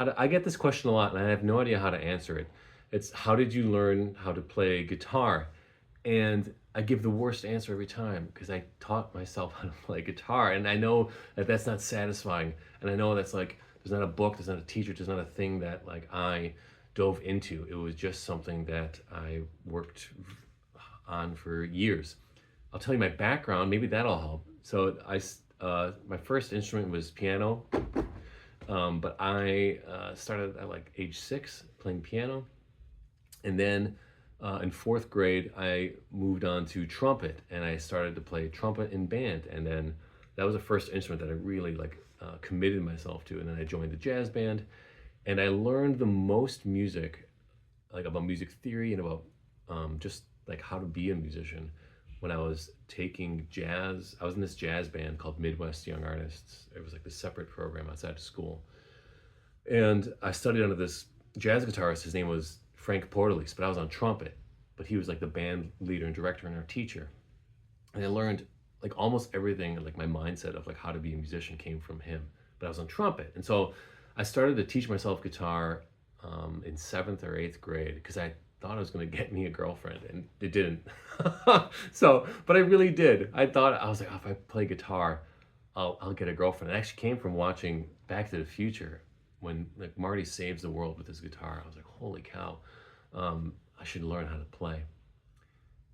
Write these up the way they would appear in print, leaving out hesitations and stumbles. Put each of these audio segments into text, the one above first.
I get this question a lot, and I have no idea how to answer it. It's how did you learn how to play guitar? And I give the worst answer every time because I taught myself how to play guitar, and I know that that's not satisfying, and I know that's like there's not a book, there's not a teacher, there's not a thing that like I dove into. It was just something that I worked on for years. I'll tell you my background, maybe that'll help. So my first instrument was piano, but I started at like age 6 playing piano, and then in fourth grade I moved on to trumpet, and I started to play trumpet in band, and then that was the first instrument that I really like committed myself to, and then I joined the jazz band, and I learned the most music, like about music theory and about just like how to be a musician when I was taking jazz. I was in this jazz band called Midwest Young Artists. It was like the separate program outside of school. And I studied under this jazz guitarist. His name was Frank Portelis, but I was on trumpet. But he was like the band leader and director and our teacher. And I learned like almost everything, like my mindset of like how to be a musician came from him. But I was on trumpet. And so I started to teach myself guitar in seventh or eighth grade because I thought I was going to get me a girlfriend, and it didn't. So, but I really did. I thought, I was like, oh, if I play guitar, I'll get a girlfriend. It actually came from watching Back to the Future when like Marty saves the world with his guitar. I was like, holy cow, I should learn how to play.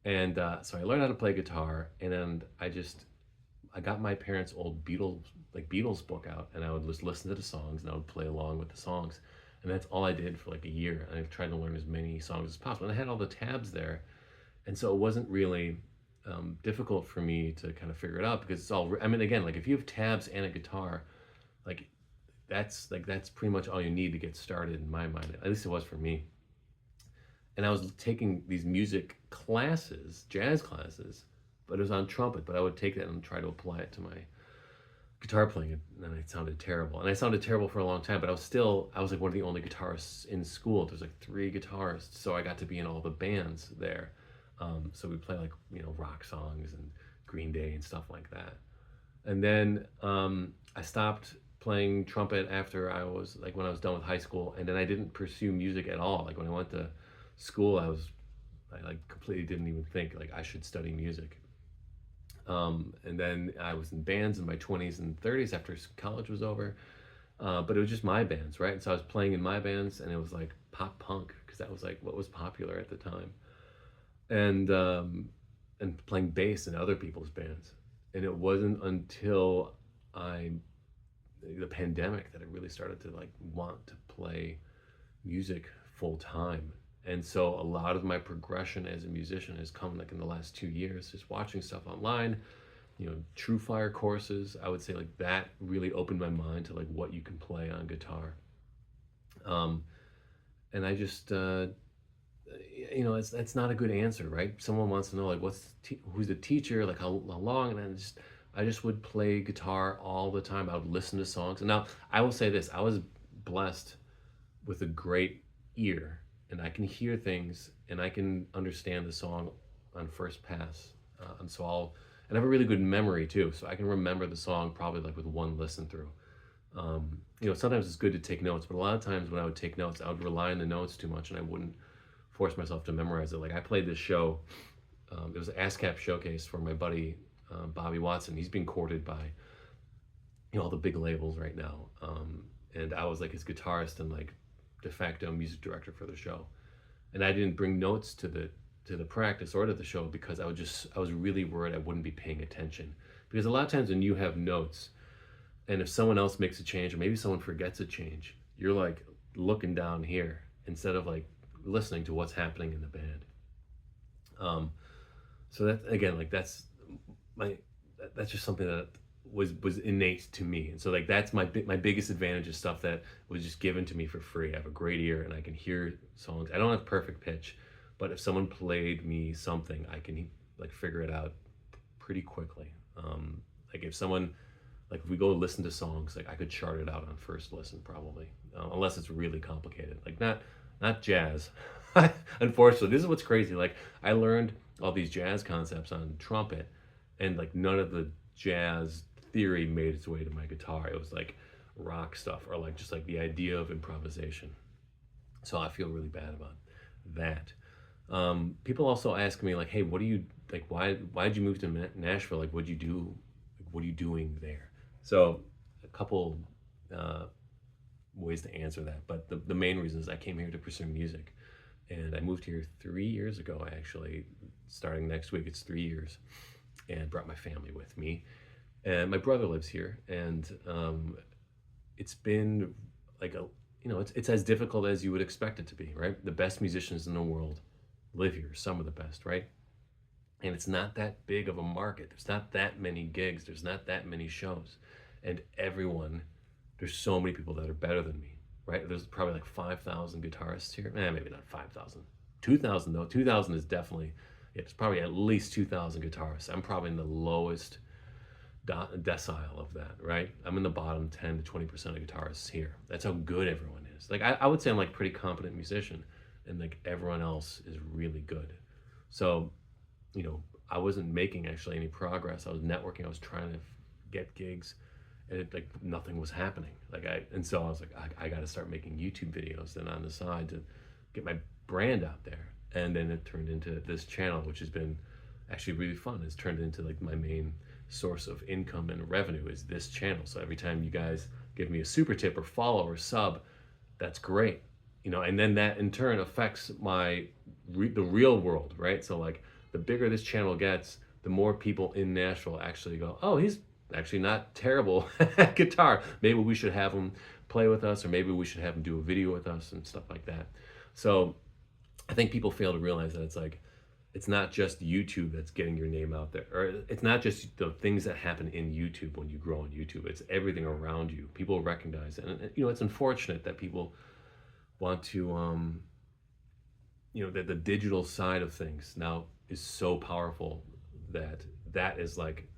And so I learned how to play guitar, and then I got my parents' old Beatles book out, and I would just listen to the songs, and I would play along with the songs. And that's all I did for like a year. And I tried to learn as many songs as possible. And I had all the tabs there. And so it wasn't really difficult for me to kind of figure it out because it's all, I mean, again, like if you have tabs and a guitar, like that's pretty much all you need to get started in my mind. At least it was for me. And I was taking these music classes, jazz classes, but it was on trumpet. But I would take that and try to apply it to my guitar playing, and then I sounded terrible. And I sounded terrible for a long time, but I was like one of the only guitarists in school. There's like 3 guitarists, so I got to be in all the bands there. So we play like, rock songs and Green Day and stuff like that. And then I stopped playing trumpet after when I was done with high school, and then I didn't pursue music at all. Like when I went to school, I like completely didn't even think like I should study music. And then I was in bands in my 20s and 30s after college was over. But it was just my bands, right? And so I was playing in my bands, and it was like pop punk because that was like what was popular at the time. And playing bass in other people's bands. And it wasn't until I the pandemic that I really started to like want to play music full time. And so a lot of my progression as a musician has come like in the last 2 years, just watching stuff online, True Fire courses. I would say like that really opened my mind to like what you can play on guitar. And I just, that's not a good answer, right? Someone wants to know like who's the teacher, like how long, and I just would play guitar all the time. I would listen to songs. And now I will say this: I was blessed with a great ear, and I can hear things and I can understand the song on first pass. And I have a really good memory too, so I can remember the song probably like with one listen through. Sometimes it's good to take notes, but a lot of times when I would take notes, I would rely on the notes too much, and I wouldn't force myself to memorize it. Like I played this show, it was an ASCAP showcase for my buddy Bobby Watson. He's being courted by all the big labels right now, and I was like his guitarist and like de facto music director for the show. And I didn't bring notes to the practice or to the show because I was really worried I wouldn't be paying attention. Because a lot of times when you have notes, and if someone else makes a change or maybe someone forgets a change, you're like looking down here instead of like listening to what's happening in the band. So that again, like that's just something that was innate to me. And so like that's my biggest advantage is stuff that was just given to me for free. I have a great ear and I can hear songs. I don't have perfect pitch, but if someone played me something, I can like figure it out pretty quickly. Like if we go listen to songs, like I could chart it out on first listen probably, unless it's really complicated, like not jazz. Unfortunately, this is what's crazy. Like I learned all these jazz concepts on trumpet, and like none of the jazz theory made its way to my guitar. It was like rock stuff or like just like the idea of improvisation. So I feel really bad about that. People also ask me like, hey, what do you like? Why did you move to Nashville? Like, what'd you do? Like, what are you doing there? So a couple uh, ways to answer that, but the main reason is I came here to pursue music, and I moved here 3 years ago. Actually, starting next week, it's 3 years, and brought my family with me, and my brother lives here, and it's been like a it's as difficult as you would expect it to be, right? The best musicians in the world live here, some of the best, right? And it's not that big of a market. There's not that many gigs. There's not that many shows. And everyone, there's so many people that are better than me, right? There's probably like 5,000 guitarists here. Maybe not 5,000. 2,000 though. 2,000 is definitely, yeah, it's probably at least 2,000 guitarists. I'm probably in the lowest decile of that, right? I'm in the bottom 10 to 20% of guitarists here. That's how good everyone is. Like I would say I'm like pretty competent musician, and like everyone else is really good. So, I wasn't making actually any progress. I was networking. I was trying to get gigs, and like nothing was happening. And so I was like, I got to start making YouTube videos then on the side to get my brand out there. And then it turned into this channel, which has been actually really fun. It's turned into like my main source of income and revenue is this channel. So every time you guys give me a super tip or follow or sub, that's great. And then that in turn affects the real world, right? So like the bigger this channel gets, the more people in Nashville actually go, oh, he's actually not terrible at guitar. Maybe we should have him play with us, or maybe we should have him do a video with us and stuff like that. So I think people fail to realize that it's not just YouTube that's getting your name out there, or it's not just the things that happen in YouTube when you grow on YouTube. It's everything around you. People recognize it, and it's unfortunate that people want to, that the digital side of things now is so powerful that is like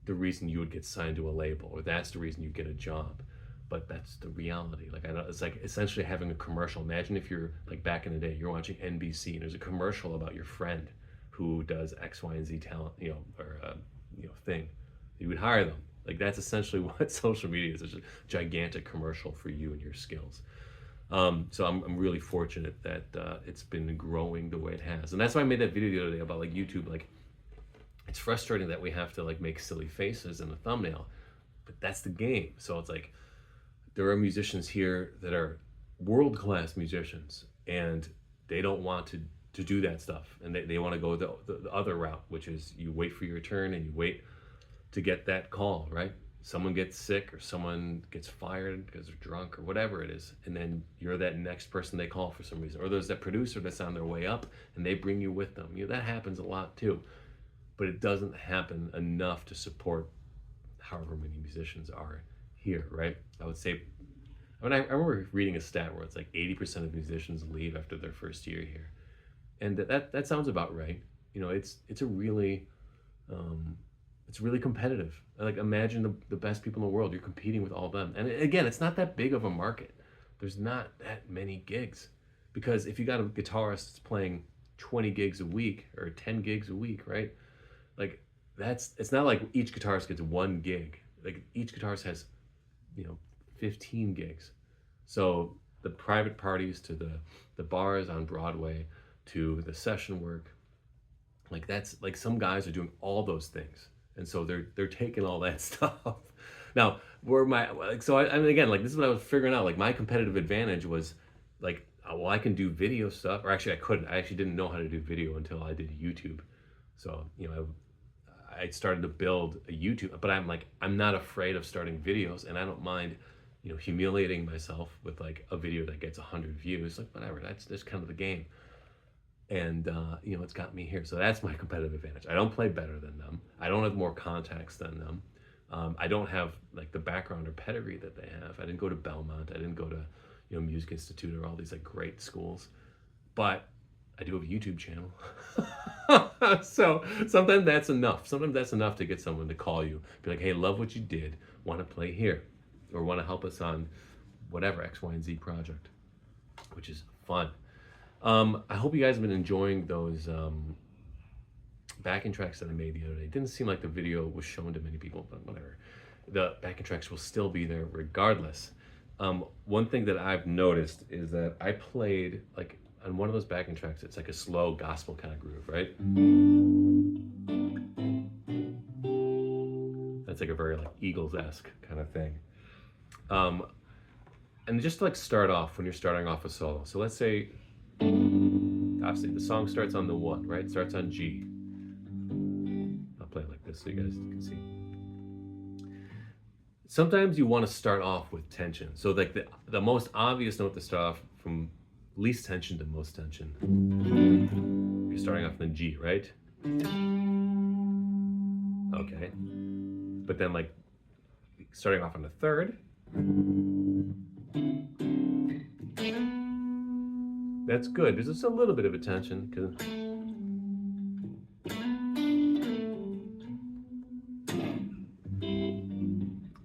the reason you would get signed to a label, or that's the reason you get a job. But that's the reality. Like I know it's like essentially having a commercial. Imagine if you're like back in the day, you're watching NBC and there's a commercial about your friend who does X, Y, and Z talent, or thing. You would hire them. Like that's essentially what social media is. It's a gigantic commercial for you and your skills. So I'm really fortunate that it's been growing the way it has, and that's why I made that video the other day about like YouTube. Like it's frustrating that we have to like make silly faces in the thumbnail, but that's the game. So it's like there are musicians here that are world-class musicians, and they don't want to do that stuff, and they want to go the other route, which is you wait for your turn and you wait to get that call, right? Someone gets sick or someone gets fired because they're drunk or whatever it is, and then you're that next person they call for some reason. Or there's that producer that's on their way up and they bring you with them. That happens a lot too, but it doesn't happen enough to support however many musicians are here, right? I would say, I remember reading a stat where it's like 80% of musicians leave after their first year here, and that sounds about right. It's a really it's really competitive. Like imagine the best people in the world. You're competing with all of them, and again, it's not that big of a market. There's not that many gigs, because if you got a guitarist that's playing 20 gigs a week or 10 gigs a week, right? Like it's not like each guitarist gets one gig. Like each guitarist has 15 gigs. So the private parties to the bars on Broadway to the session work, like that's like some guys are doing all those things, and so they're taking all that stuff. Now I mean again, like this is what I was figuring out. Like my competitive advantage was like, well, I can do video stuff, or actually I couldn't. I actually didn't know how to do video until I did YouTube. So I started to build a YouTube, but I'm not afraid of starting videos, and I don't mind humiliating myself with like a video that gets 100 views. Like whatever, that's kind of the game. And it's got me here. So that's my competitive advantage. I don't play better than them. I don't have more contacts than them. I don't have like the background or pedigree that they have. I didn't go to Belmont. I didn't go to Music Institute or all these like great schools. But I do have a YouTube channel. So sometimes that's enough. Sometimes that's enough to get someone to call you. Be like, hey, love what you did. Want to play here. Or want to help us on whatever X, Y, and Z project. Which is fun. I hope you guys have been enjoying those backing tracks that I made the other day. It didn't seem like the video was shown to many people, but whatever. the backing tracks will still be there regardless. One thing that I've noticed is that I played like on one of those backing tracks, it's like a slow gospel kind of groove, right? That's like a very like Eagles-esque kind of thing. And just to like start off when you're starting off a solo. So let's say, obviously the song starts on the 1, right? It starts on G. I'll play it like this so you guys can see. Sometimes you want to start off with tension. So like the most obvious note to start off from least tension to most tension. You're starting off in the G, right? Okay. But then like starting off on the 3rd. That's good. There's just a little bit of a tension because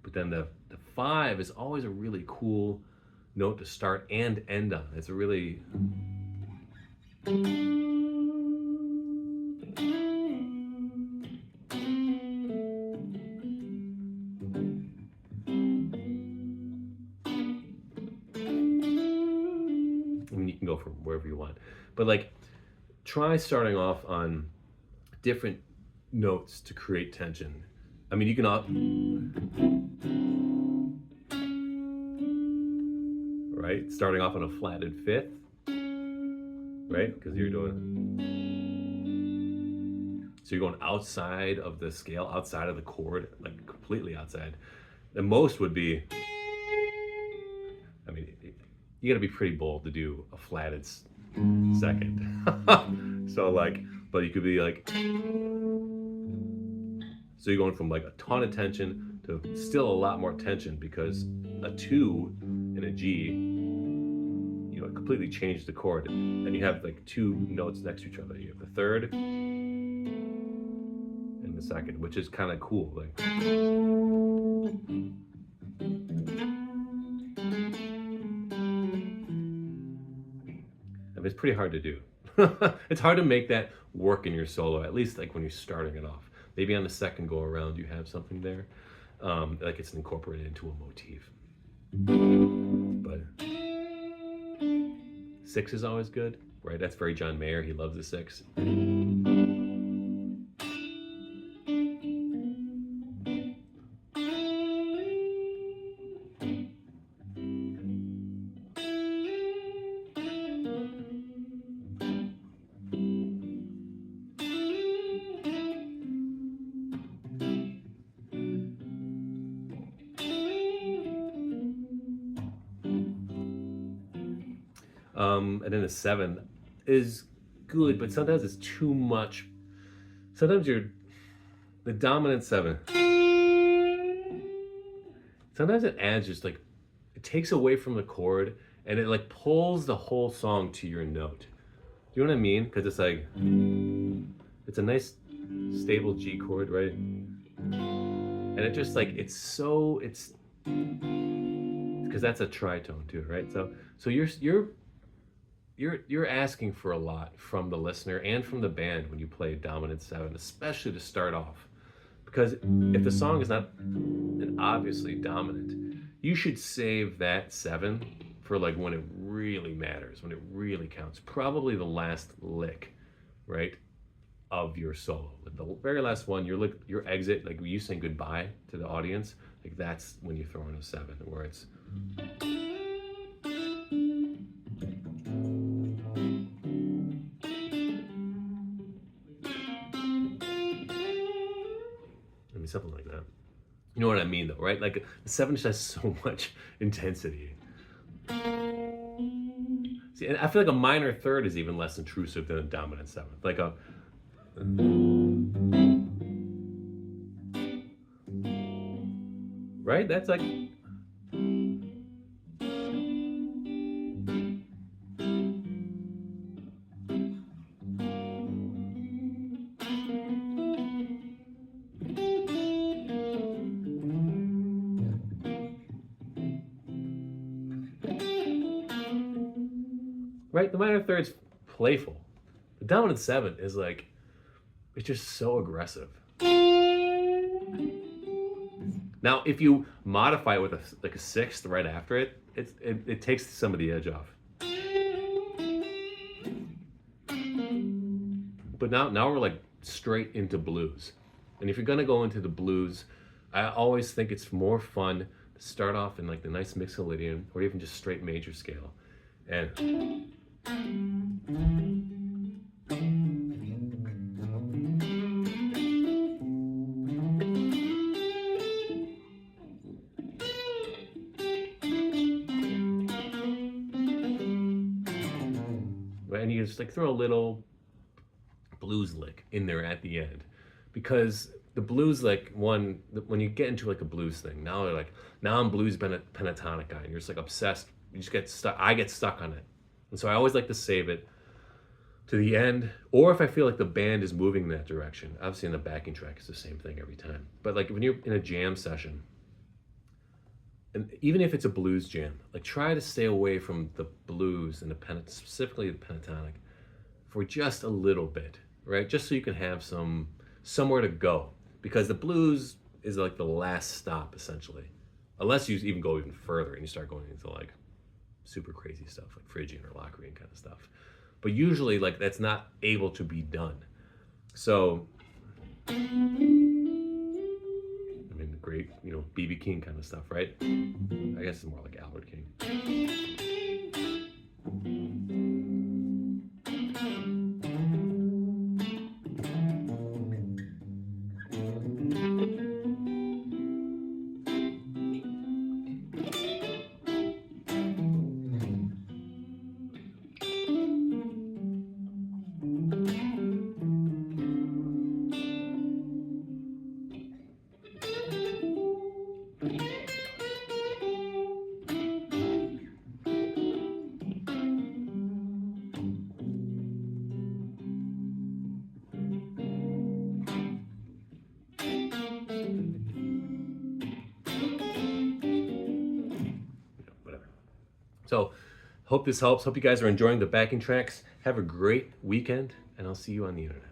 but then the 5 is always a really cool note to start and end on. It's a really you can go from wherever you want, but like try starting off on different notes to create tension. I mean, you can right, starting off on a flatted 5th, right, because you're doing, so you're going outside of the scale, outside of the chord, like completely outside. The most would be, I mean, you got to be pretty bold to do a flatted 2nd. So like, but you could be like, so you're going from like a ton of tension to still a lot more tension because a 2 and a G, you know, completely changed the chord. And you have like 2 notes next to each other. You have the 3rd and the 2nd, which is kind of cool. Like, it's pretty hard to do. It's hard to make that work in your solo, at least like when you're starting it off. Maybe on the 2nd go around you have something there, like it's incorporated into a motif. But 6 is always good, right? That's very John Mayer. He loves the 6. And then a 7 is good, but sometimes it's too much. Sometimes the dominant 7. Sometimes it adds just like, it takes away from the chord and it like pulls the whole song to your note. Do you know what I mean? Because it's like, it's a nice stable G chord, right? And it just like, it's because that's a tritone too, right? So you're asking for a lot from the listener and from the band when you play dominant 7, especially to start off. Because if the song is not an obviously dominant, you should save that 7 for like when it really matters, when it really counts. Probably the last lick, right, of your solo. The very last one, your exit, like when you saying goodbye to the audience, like that's when you throw in a 7, where it's. Something like that. You know what I mean, though, right? Like the 7 just has so much intensity. See, and I feel like a minor 3rd is even less intrusive than a dominant 7. Like a. Right? That's like. Right? The minor 3rd's playful. The dominant 7 is like, it's just so aggressive. Now, if you modify it with like a sixth right after it, it takes some of the edge off. But now we're like straight into blues. And if you're gonna go into the blues, I always think it's more fun to start off in like the nice mixolydian or even just straight major scale. And and you just like throw a little blues lick in there at the end, because the blues lick, when you get into like a blues thing, now they're like, now I'm blues pentatonic guy, and you're just like obsessed. You just get stuck. I get stuck on it, and so I always like to save it to the end, or if I feel like the band is moving in that direction. Obviously, in the backing track, it's the same thing every time. But like when you're in a jam session, and even if it's a blues jam, like try to stay away from the blues and specifically the pentatonic, for just a little bit, right? Just so you can have somewhere to go, because the blues is like the last stop essentially, unless you even go even further and you start going into like super crazy stuff like Phrygian or Locrian kind of stuff. But usually like that's not able to be done. So I mean, the great, B.B. King kind of stuff, right? I guess it's more like Albert King. So, hope this helps. Hope you guys are enjoying the backing tracks. Have a great weekend, and I'll see you on the internet.